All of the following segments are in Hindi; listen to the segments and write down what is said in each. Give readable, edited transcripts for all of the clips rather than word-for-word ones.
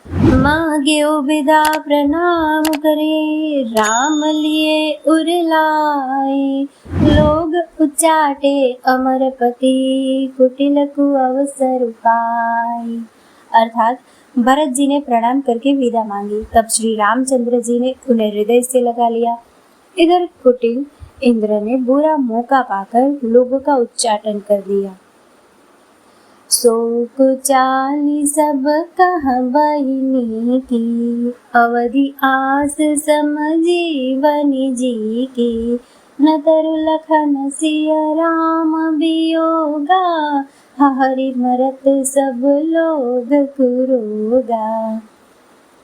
मांग्यो विदा प्रणाम करे, राम लिए उरलाए। लोग उच्चाटे अमरपति, कुटिल कु अवसर पाए। अर्थात भरत जी ने प्रणाम करके विदा मांगी, तब श्री रामचंद्र जी ने उन्हें हृदय से लगा लिया। इधर कुटिल इंद्र ने बुरा मौका पाकर लोगों का उच्चाटन कर दिया। शोक चाली सब कह बहिनी की, अवधि आस सम जीवन जी की। न तरु लखन सिय राम वियोगा, हरि मरत सब लोग कुरोगा।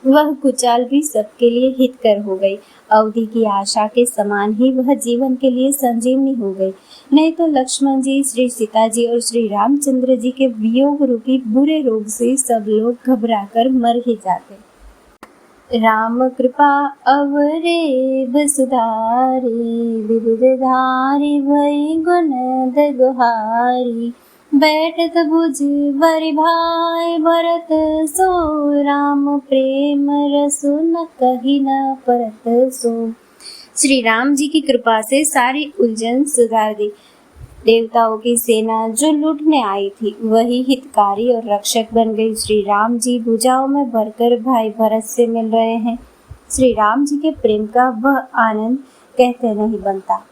वह कुचाल भी सबके लिए हितकर हो गई। अवधि की आशा के समान ही वह जीवन के लिए संजीवनी हो गई। नहीं तो लक्ष्मण जी, श्री सीता जी और श्री रामचंद्र जी के वियोग रूपी बुरे रोग से सब लोग घबराकर मर ही जाते। राम कृपा अवरेब सुधारी, विविध धारी भई गुणद गुहारी। बैठत भुज बरि भाई भरत सो, राम प्रेम रसु न कही न परत सो। श्री राम जी की कृपा से सारी उलझन सुधार दी। देवताओं की सेना जो लूटने आई थी वही हितकारी और रक्षक बन गई। श्री राम जी भुजाओं में भरकर भाई भरत से मिल रहे हैं। श्री राम जी के प्रेम का वह आनंद कहते नहीं बनता।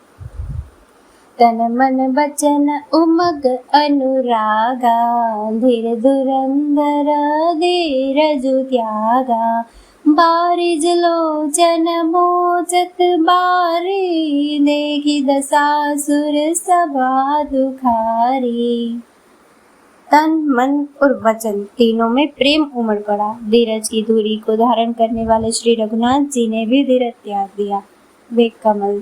तन मन बचन उमग अनुरागा, धीर धुरंधर धीरजु त्यागा। बारिज लोचन मोचत बारी, देखी दशासुर सभा दुखारी। तन, मन और वचन तीनों में प्रेम उमड़ पड़ा। धीरज की धुरी को धारण करने वाले श्री रघुनाथ जी ने भी धीरज त्याग दिया। वे कमल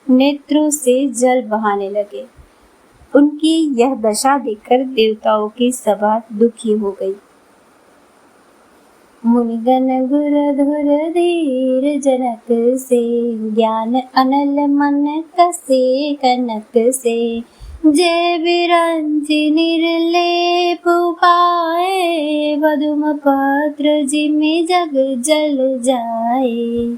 नेत्रों से जल बहाने लगे। उनकी यह दशा देखकर देवताओं की सभा दुखी हो गई। मुनिगण गुर धुर धीर जनक से, ज्ञान अनल मन कसे कनक से। जय विरंचि निर्लेप पाए, पदुम पत्र जिमि जग जल जाए।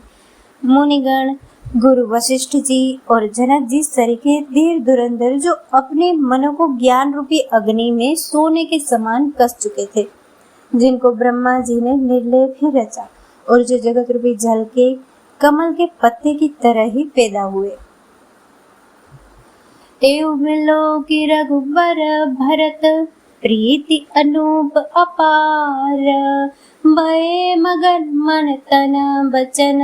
मुनिगण गुरु वशिष्ठ जी और जनक जी सरीखे धीर धुरंधर, जो अपने मनों को ज्ञान रूपी अग्नि में सोने के समान कस चुके थे, जिनको ब्रह्मा जी ने निर्लेप ही रचा और जो जगत रूपी जल के कमल के पत्ते की तरह ही पैदा हुए। एवं मिलो कि रघुबर भरत, प्रीति अनूप अपार। भय मगन मन तन बचन,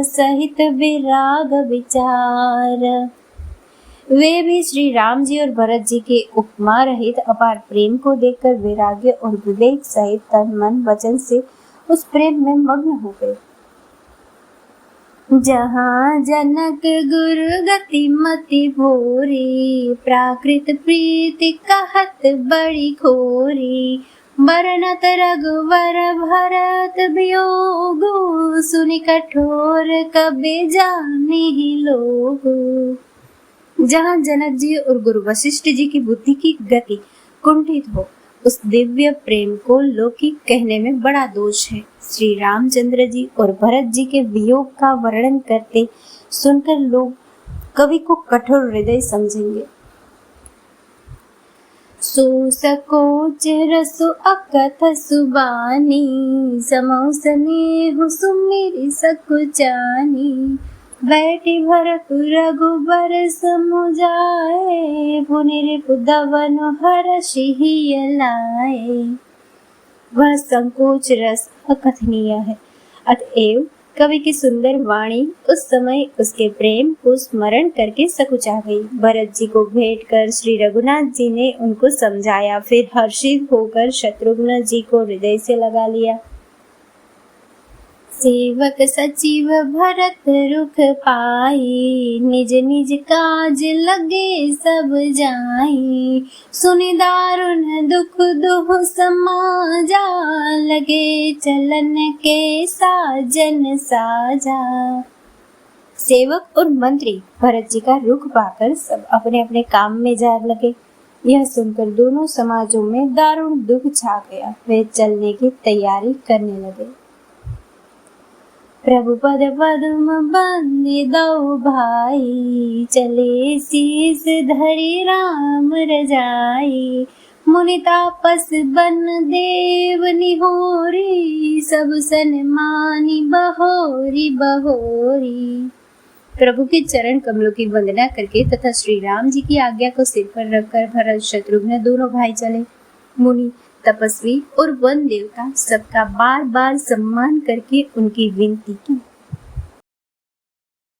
सहित विराग विचार। वे भी श्री राम जी और भरत जी के उपमा रहित अपार प्रेम को देखकर वैराग्य और विवेक सहित तन मन वचन से उस प्रेम में मग्न हो गए। जहाँ जनक गुरु गति मति भोरी, प्राकृत प्रीति कहत बड़ी खोरी। बरनत रघुवर भरत वियोगु, सुनि कठोर कबि जाने ही लोगु। जहाँ जनक जी और गुरु वशिष्ठ जी की बुद्धि की गति कुंठित हो, उस दिव्य प्रेम को लौकिक कहने में बड़ा दोष है। श्री रामचंद्र जी और भरत जी के वियोग का वर्णन करते सुनकर लोग कवि को कठोर हृदय समझेंगे। सो सकोच रसो अकथ सुबानी, समौ स्नेहु सुमिरि सकुचानी। बैठी भरत रघुबर समुझाए, पुनि रिपु धवन हर्षि लाए। वह संकोच रस अकथनीय है, अतएव कवि की सुंदर वाणी उस समय उसके प्रेम को स्मरण करके सकुचा गई। भरत जी को भेंट कर श्री रघुनाथ जी ने उनको समझाया, फिर हर्षित होकर शत्रुघ्न जी को हृदय से लगा लिया। सेवक सचिव भरत रुख पाई, निज निज काज लगे सब जाई। सुनि दारुण दुख दुह समाजा, लगे चलन के साजन साजा। सेवक और मंत्री भरत जी का रुख पाकर सब अपने अपने काम में जा लगे। यह सुनकर दोनों समाजों में दारुण दुख छा गया। वे चलने की तैयारी करने लगे। प्रभु पद पद्म बंदे दो भाई, चले शीस धरि राम रजाई। मुनि तापस बन देव निहोरी, सब सन्मानी बहोरी बहोरी। प्रभु के चरण कमलों की वंदना करके तथा श्री राम जी की आज्ञा को सिर पर रखकर भरत शत्रुघ्न दोनों भाई चले। मुनि, तपस्वी और वन देवता सबका बार बार सम्मान करके उनकी विनती की।